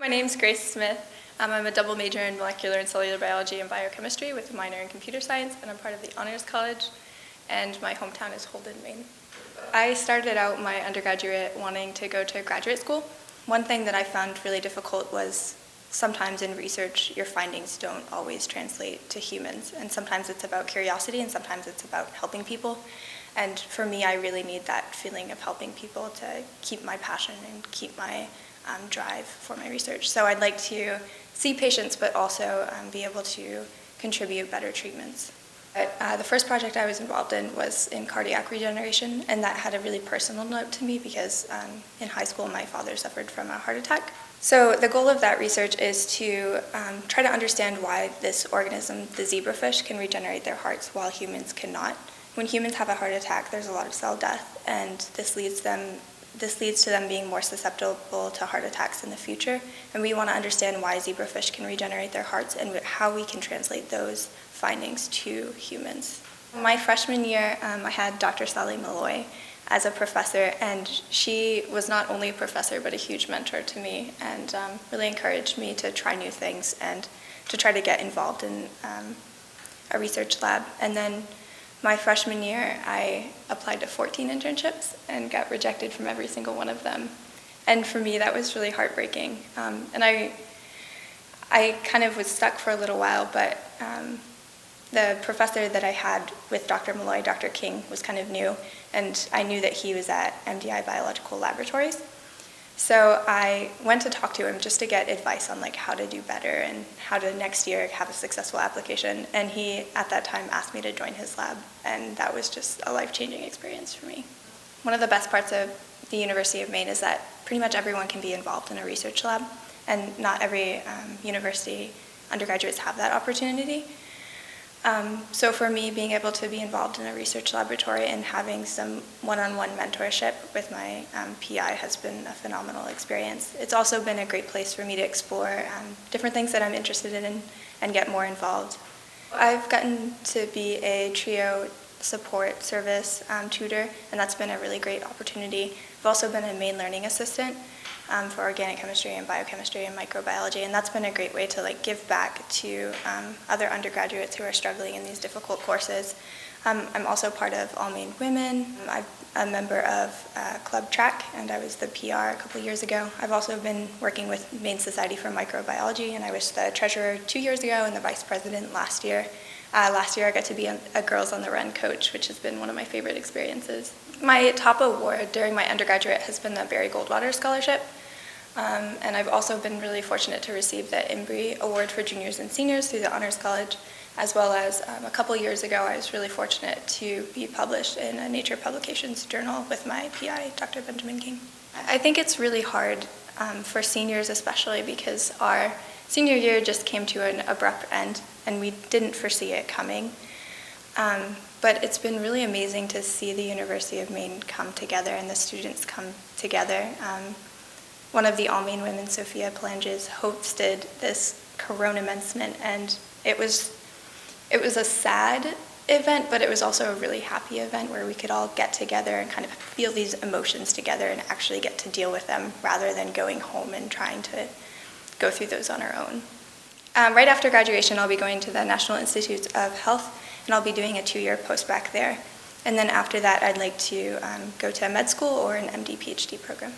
My name's Grace Smith. I'm a double major in molecular and cellular biology and biochemistry with a minor in computer science, and I'm part of the Honors College, and my hometown is Holden, Maine. I started out my undergraduate wanting to go to graduate school. One thing that I found really difficult was sometimes in research your findings don't always translate to humans, and sometimes it's about curiosity and sometimes it's about helping people. And for me, I really need that feeling of helping people to keep my passion and keep my drive for my research. So I'd like to see patients, but also be able to contribute better treatments. The first project I was involved in was in cardiac regeneration, and that had a really personal note to me because in high school my father suffered from a heart attack. So the goal of that research is to try to understand why this organism, the zebrafish, can regenerate their hearts while humans cannot. When humans have a heart attack, there's a lot of cell death, and this leads to them being more susceptible to heart attacks in the future. And we want to understand why zebrafish can regenerate their hearts and how we can translate those findings to humans. My freshman year, I had Dr. Sally Malloy as a professor, and she was not only a professor but a huge mentor to me and really encouraged me to try new things and to try to get involved in a research lab. And then my freshman year, I applied to 14 internships and got rejected from every single one of them. And for me, that was really heartbreaking. And I kind of was stuck for a little while, but the professor that I had with Dr. Malloy, Dr. King, was kind of new, and I knew that he was at MDI Biological Laboratories. So I went to talk to him just to get advice on how to do better and how to next year have a successful application. And he, at that time, asked me to join his lab, and that was just a life-changing experience for me. One of the best parts of the University of Maine is that pretty much everyone can be involved in a research lab, and not every university undergraduates have that opportunity. So for me, being able to be involved in a research laboratory and having some one-on-one mentorship with my PI has been a phenomenal experience. It's also been a great place for me to explore different things that I'm interested in and get more involved. I've gotten to be a TRIO support service tutor, and that's been a really great opportunity. I've also been a Maine learning assistant for organic chemistry and biochemistry and microbiology, and that's been a great way to give back to other undergraduates who are struggling in these difficult courses. I'm also part of UMaine Women. I'm a member of Club Track, and I was the PR a couple years ago. I've also been working with Maine Society for Microbiology, and I was the treasurer 2 years ago and the vice president last year. Last year I got to be a Girls on the Run coach, which has been one of my favorite experiences. My top award during my undergraduate has been the Barry Goldwater Scholarship. And I've also been really fortunate to receive the Embry Award for juniors and seniors through the Honors College, as well as a couple years ago I was really fortunate to be published in a Nature Publications journal with my PI, Dr. Benjamin King. I think it's really hard for seniors especially because our senior year just came to an abrupt end and we didn't foresee it coming. But it's been really amazing to see the University of Maine come together and the students come together. One of the UMaine women, Sophia Palanges, hosted this coronamensment, and it was a sad event, but it was also a really happy event where we could all get together and kind of feel these emotions together and actually get to deal with them rather than going home and trying to go through those on our own. Right after graduation, I'll be going to the National Institutes of Health, and I'll be doing a 2-year postbac there. And then after that, I'd like to go to med school or an MD PhD program.